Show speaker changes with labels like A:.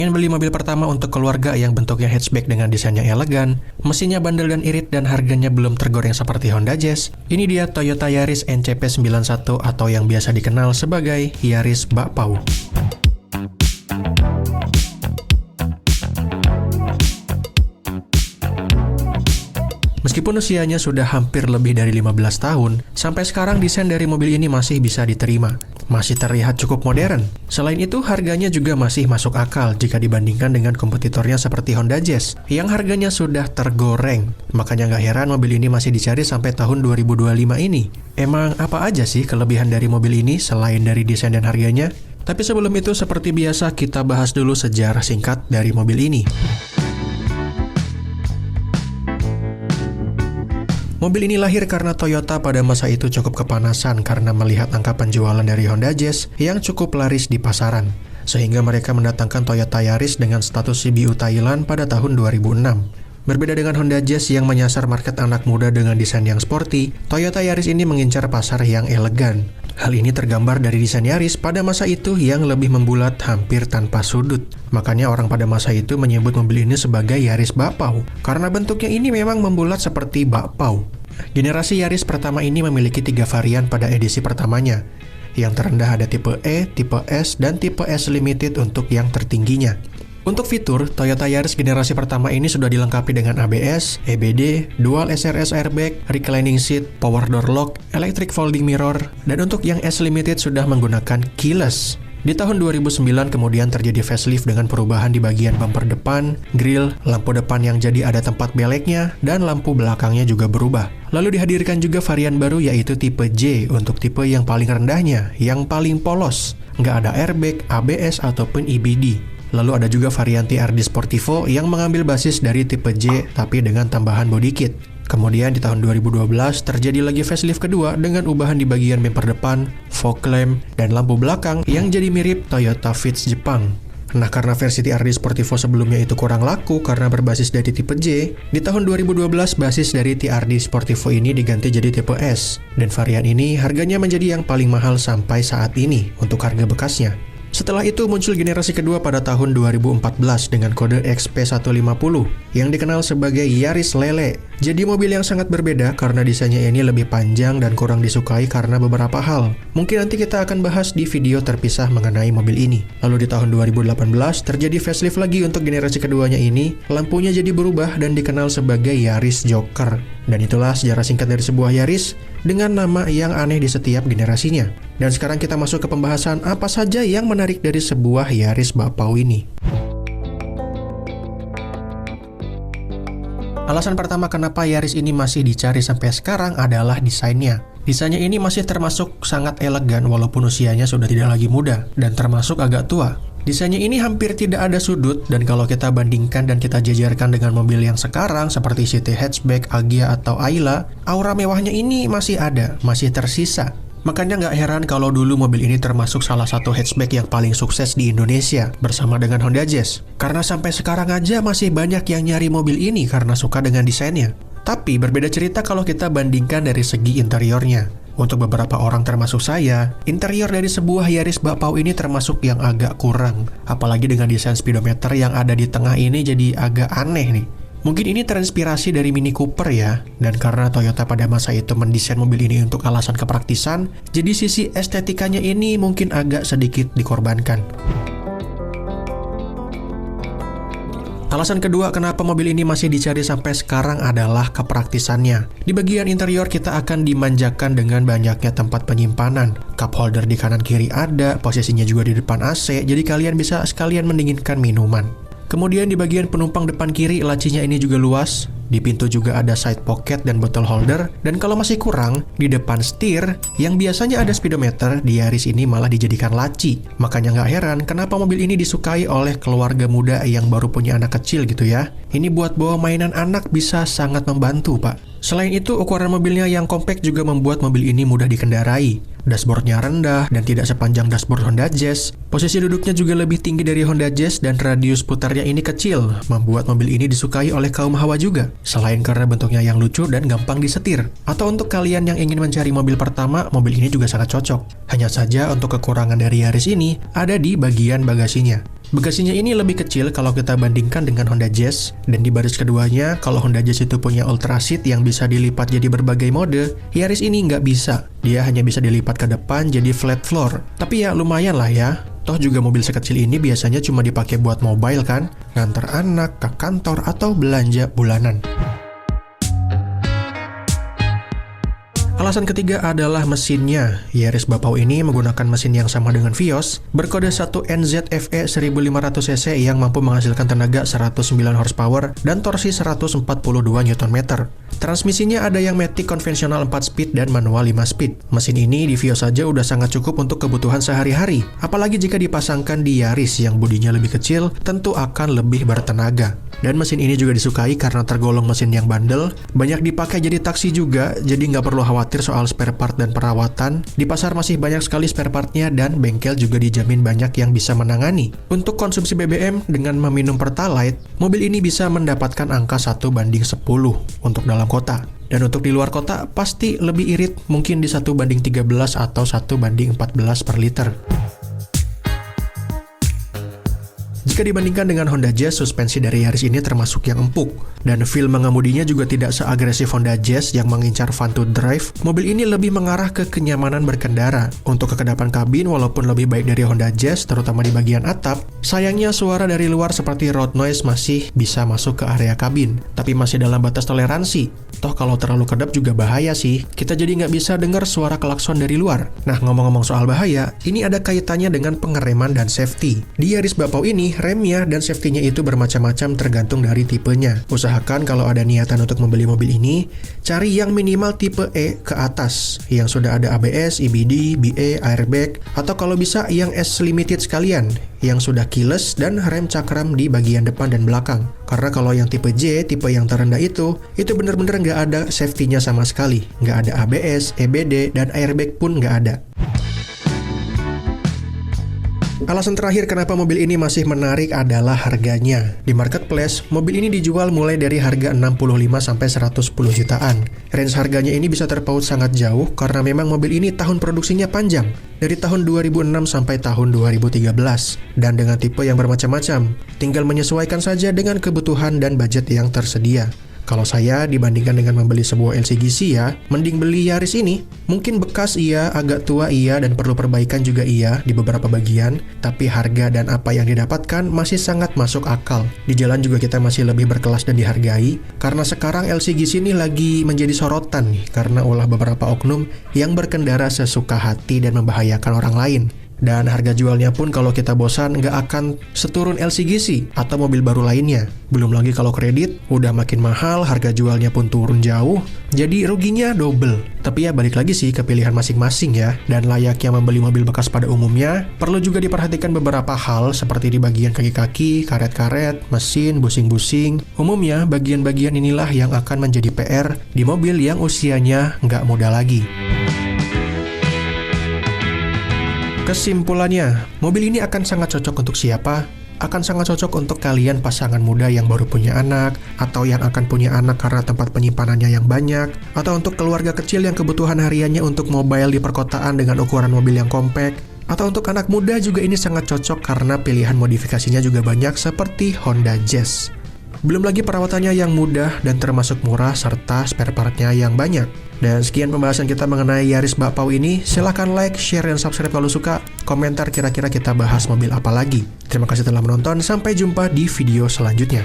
A: Ingin beli mobil pertama untuk keluarga yang bentuknya hatchback dengan desain yang elegan, mesinnya bandel dan irit dan harganya belum tergoreng seperti Honda Jazz? Ini dia Toyota Yaris NCP91 atau yang biasa dikenal sebagai Yaris Bakpao. Meskipun usianya sudah hampir lebih dari 15 tahun, sampai sekarang desain dari mobil ini masih bisa diterima. Masih terlihat cukup modern. Selain itu, harganya juga masih masuk akal jika dibandingkan dengan kompetitornya seperti Honda Jazz, yang harganya sudah tergoreng. Makanya nggak heran mobil ini masih dicari sampai tahun 2025 ini. Emang apa aja sih kelebihan dari mobil ini selain dari desain dan harganya? Tapi sebelum itu, seperti biasa, kita bahas dulu sejarah singkat dari mobil ini. Mobil ini lahir karena Toyota pada masa itu cukup kepanasan karena melihat angka penjualan dari Honda Jazz yang cukup laris di pasaran. Sehingga mereka mendatangkan Toyota Yaris dengan status CBU Thailand pada tahun 2006. Berbeda dengan Honda Jazz yang menyasar market anak muda dengan desain yang sporty, Toyota Yaris ini mengincar pasar yang elegan. Hal ini tergambar dari desain Yaris pada masa itu yang lebih membulat hampir tanpa sudut. Makanya orang pada masa itu menyebut mobil ini sebagai Yaris Bakpao, karena bentuknya ini memang membulat seperti bakpao. Generasi Yaris pertama ini memiliki 3 varian pada edisi pertamanya. Yang terendah ada tipe E, tipe S, dan tipe S Limited untuk yang tertingginya. Untuk fitur, Toyota Yaris generasi pertama ini sudah dilengkapi dengan ABS, EBD, Dual SRS Airbag, Reclining Seat, Power Door Lock, Electric Folding Mirror, dan untuk yang S Limited sudah menggunakan keyless. Di tahun 2009 kemudian terjadi facelift dengan perubahan di bagian bumper depan, grill, lampu depan yang jadi ada tempat beleknya, dan lampu belakangnya juga berubah. Lalu dihadirkan juga varian baru yaitu tipe J untuk tipe yang paling rendahnya, yang paling polos. Nggak ada airbag, ABS, ataupun EBD. Lalu ada juga varian TRD Sportivo yang mengambil basis dari tipe J tapi dengan tambahan body kit. Kemudian di tahun 2012 terjadi lagi facelift kedua dengan ubahan di bagian bumper depan, fog lamp, dan lampu belakang yang jadi mirip Toyota Vitz Jepang. Nah, karena versi TRD Sportivo sebelumnya itu kurang laku karena berbasis dari tipe J, di tahun 2012 basis dari TRD Sportivo ini diganti jadi tipe S. Dan varian ini harganya menjadi yang paling mahal sampai saat ini untuk harga bekasnya. Setelah itu muncul generasi kedua pada tahun 2014 dengan kode XP150 yang dikenal sebagai Yaris Lele. Jadi mobil yang sangat berbeda karena desainnya ini lebih panjang dan kurang disukai karena beberapa hal. Mungkin nanti kita akan bahas di video terpisah mengenai mobil ini. Lalu di tahun 2018 terjadi facelift lagi untuk generasi keduanya ini, lampunya jadi berubah dan dikenal sebagai Yaris Joker. Dan itulah sejarah singkat dari sebuah Yaris dengan nama yang aneh di setiap generasinya. Dan sekarang kita masuk ke pembahasan apa saja yang menarik dari sebuah Yaris Bakpao ini. Alasan pertama kenapa Yaris ini masih dicari sampai sekarang adalah desainnya. Desainnya ini masih termasuk sangat elegan walaupun usianya sudah tidak lagi muda dan termasuk agak tua. Desainnya ini hampir tidak ada sudut dan kalau kita bandingkan dan kita jajarkan dengan mobil yang sekarang seperti City Hatchback, Agya, atau Ayla, aura mewahnya ini masih ada, masih tersisa. Makanya nggak heran kalau dulu mobil ini termasuk salah satu hatchback yang paling sukses di Indonesia bersama dengan Honda Jazz. Karena sampai sekarang aja masih banyak yang nyari mobil ini karena suka dengan desainnya. Tapi berbeda cerita kalau kita bandingkan dari segi interiornya. Untuk beberapa orang termasuk saya, interior dari sebuah Yaris Bakpao ini termasuk yang agak kurang. Apalagi dengan desain speedometer yang ada di tengah ini jadi agak aneh nih. Mungkin ini terinspirasi dari Mini Cooper ya, dan karena Toyota pada masa itu mendesain mobil ini untuk alasan kepraktisan, jadi sisi estetikanya ini mungkin agak sedikit dikorbankan. Alasan kedua kenapa mobil ini masih dicari sampai sekarang adalah kepraktisannya. Di bagian interior kita akan dimanjakan dengan banyaknya tempat penyimpanan. Cup holder di kanan kiri ada, posisinya juga di depan AC, jadi kalian bisa sekalian mendinginkan minuman. Kemudian di bagian penumpang depan kiri lacinya ini juga luas. Di pintu juga ada side pocket dan bottle holder. Dan kalau masih kurang, di depan setir yang biasanya ada speedometer, di Yaris ini malah dijadikan laci. Makanya nggak heran kenapa mobil ini disukai oleh keluarga muda yang baru punya anak kecil gitu ya. Ini buat bawa mainan anak bisa sangat membantu, Pak. Selain itu, ukuran mobilnya yang compact juga membuat mobil ini mudah dikendarai. Dashboardnya rendah dan tidak sepanjang dashboard Honda Jazz. Posisi duduknya juga lebih tinggi dari Honda Jazz dan radius putarnya ini kecil, membuat mobil ini disukai oleh kaum hawa juga. Selain karena bentuknya yang lucu dan gampang disetir. Atau untuk kalian yang ingin mencari mobil pertama, mobil ini juga sangat cocok. Hanya saja untuk kekurangan dari Yaris ini ada di bagian bagasinya. Bagasinya ini lebih kecil kalau kita bandingkan dengan Honda Jazz, dan di baris keduanya, kalau Honda Jazz itu punya Ultra Seat yang bisa dilipat jadi berbagai mode, Yaris ini nggak bisa. Dia hanya bisa dilipat ke depan jadi flat floor. Tapi ya lumayan lah ya. Toh juga mobil sekecil ini biasanya cuma dipakai buat mobile kan, nganter anak ke kantor atau belanja bulanan. Alasan ketiga adalah mesinnya. Yaris Bapau ini menggunakan mesin yang sama dengan Vios, berkode 1NZFE 1500cc yang mampu menghasilkan tenaga 109 horsepower dan torsi 142 Nm. Transmisinya ada yang matic konvensional 4 speed dan manual 5 speed. Mesin ini di Vios saja udah sangat cukup untuk kebutuhan sehari-hari, apalagi jika dipasangkan di Yaris yang bodinya lebih kecil, tentu akan lebih bertenaga. Dan mesin ini juga disukai karena tergolong mesin yang bandel, banyak dipakai jadi taksi juga, jadi nggak perlu khawatir soal spare part dan perawatan. Di pasar masih banyak sekali spare partnya dan bengkel juga dijamin banyak yang bisa menangani. Untuk konsumsi BBM dengan meminum Pertalite, mobil ini bisa mendapatkan angka 1:10 untuk dalam kota. Dan untuk di luar kota pasti lebih irit, mungkin di 1:13 atau 1:14 per liter. Jika dibandingkan dengan Honda Jazz, suspensi dari Yaris ini termasuk yang empuk. Dan feel mengemudinya juga tidak seagresif Honda Jazz yang mengincar fun to drive. Mobil ini lebih mengarah ke kenyamanan berkendara. Untuk kekedapan kabin, walaupun lebih baik dari Honda Jazz, terutama di bagian atap, sayangnya suara dari luar seperti road noise masih bisa masuk ke area kabin. Tapi masih dalam batas toleransi. Toh kalau terlalu kedap juga bahaya sih. Kita jadi nggak bisa dengar suara klakson dari luar. Nah, ngomong-ngomong soal bahaya, ini ada kaitannya dengan pengereman dan safety. Di Yaris Bapau ini, remnya dan safety-nya itu bermacam-macam tergantung dari tipenya. Usahakan kalau ada niatan untuk membeli mobil ini, cari yang minimal tipe E ke atas, yang sudah ada ABS, EBD, BA, airbag, atau kalau bisa yang S limited sekalian, yang sudah keyless dan rem cakram di bagian depan dan belakang. Karena kalau yang tipe J, tipe yang terendah itu bener-bener nggak ada safety-nya sama sekali. Nggak ada ABS, EBD, dan airbag pun nggak ada. Alasan terakhir kenapa mobil ini masih menarik adalah harganya. Di marketplace, mobil ini dijual mulai dari harga 65 sampai 110 jutaan. Range harganya ini bisa terpaut sangat jauh karena memang mobil ini tahun produksinya panjang, dari tahun 2006 sampai tahun 2013, dan dengan tipe yang bermacam-macam. Tinggal menyesuaikan saja dengan kebutuhan dan budget yang tersedia. Kalau saya dibandingkan dengan membeli sebuah LCGC ya, mending beli Yaris ini. Mungkin bekas iya, agak tua iya, dan perlu perbaikan juga iya di beberapa bagian, tapi harga dan apa yang didapatkan masih sangat masuk akal. Di jalan juga kita masih lebih berkelas dan dihargai, karena sekarang LCGC ini lagi menjadi sorotan nih, karena ulah beberapa oknum yang berkendara sesuka hati dan membahayakan orang lain. Dan harga jualnya pun kalau kita bosan nggak akan seturun LCGC atau mobil baru lainnya. Belum lagi kalau kredit, udah makin mahal, harga jualnya pun turun jauh, jadi ruginya double. Tapi ya balik lagi sih ke pilihan masing-masing ya. Dan layaknya membeli mobil bekas pada umumnya, perlu juga diperhatikan beberapa hal seperti di bagian kaki-kaki, karet-karet, mesin, busing-busing. Umumnya bagian-bagian inilah yang akan menjadi PR di mobil yang usianya nggak muda lagi. Kesimpulannya, mobil ini akan sangat cocok untuk siapa? Akan sangat cocok untuk kalian pasangan muda yang baru punya anak, atau yang akan punya anak karena tempat penyimpanannya yang banyak, atau untuk keluarga kecil yang kebutuhan hariannya untuk mobile di perkotaan dengan ukuran mobil yang kompak, atau untuk anak muda juga ini sangat cocok karena pilihan modifikasinya juga banyak seperti Honda Jazz. Belum lagi perawatannya yang mudah dan termasuk murah serta spare partnya yang banyak. Dan sekian pembahasan kita mengenai Yaris Bapau ini. Silahkan like, share, dan subscribe kalau suka. Komentar kira-kira kita bahas mobil apa lagi. Terima kasih telah menonton. Sampai jumpa di video selanjutnya.